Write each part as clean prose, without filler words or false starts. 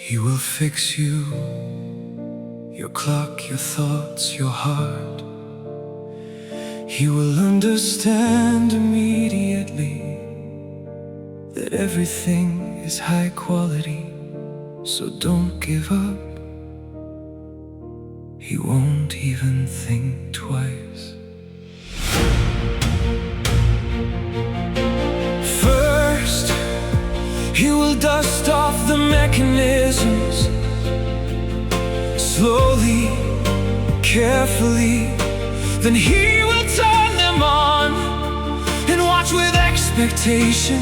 He will fix you, your clock, your thoughts, your heart. He will understand immediately that everything is high quality, so don't give up. He won't even think twice. First, he will dust off the mechanisms, slowly, carefully. Then he will turn them on and watch with expectation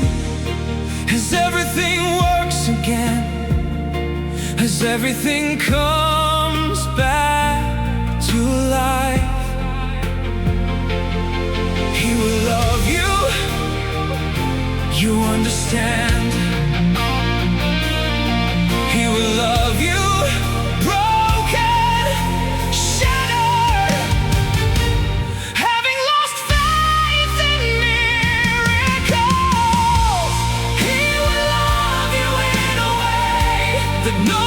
as everything works again, as everything comes back to life. He will love you, you understand. He will love you, broken, shattered, having lost faith in miracles. He will love you in a way that no